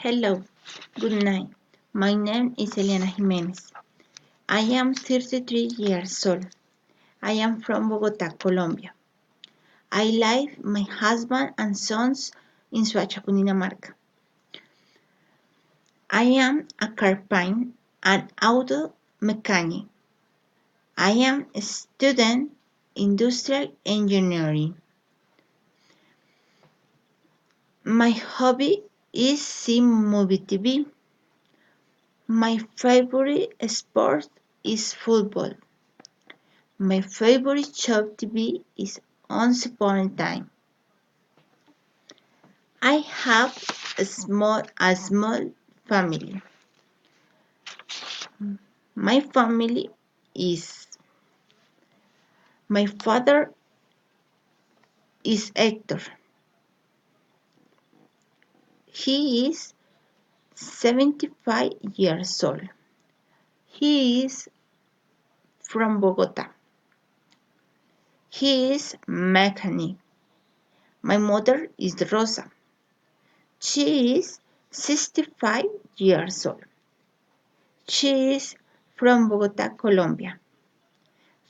Hello, good night. My name is Eliana Jimenez. I am 33 years old. I am from Bogotá, Colombia. I live with my husband and sons in Suacha, Cundinamarca. I am a carpenter and auto mechanic. I am a student industrial engineering. My hobby is see movie TV. My favorite sport is football. My favorite show TV is Once Upon a Time. I have a small family. My family is my father is Hector. He is 75 years old. He is from Bogota. He is mechanic. My mother is Rosa. She is 65 years old. She is from Bogota, Colombia.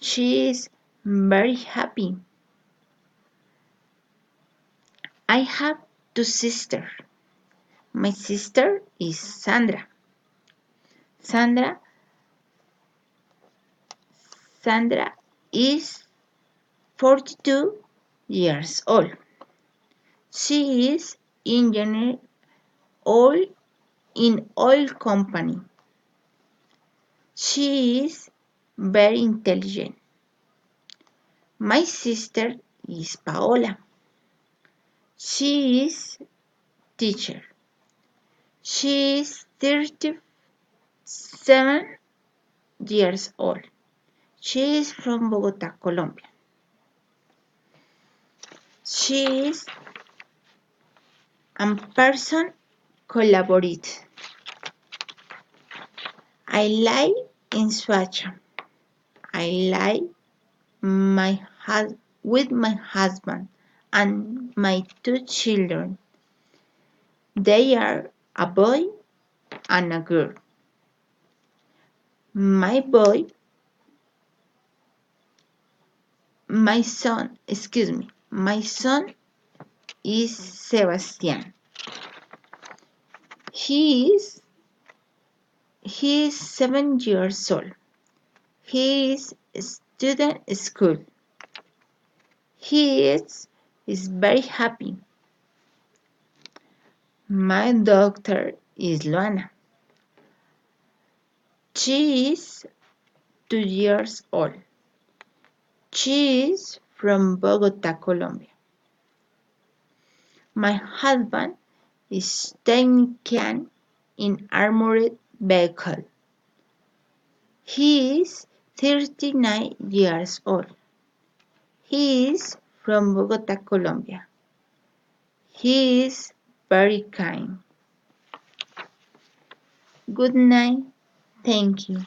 She is very happy. I have two sisters. My sister is Sandra. Sandra Sandra is 42 years old. She is engineer oil in oil company. She is very intelligent. My sister is Paola. She is teacher. She is 37 years old. She is from Bogotá, Colombia. She is a person collaborate. I live in Suacha. I live with my husband and my two children. They are a boy and a girl. My boy, my son is Sebastian. He is 7 years old. He is a student at school. He is very happy. My daughter is Luana. She is 2 years old. She is from Bogota, Colombia. My husband is technician in armored vehicle. He is 39 years old. He is from Bogota, Colombia. He is very kind. Good night. Thank you.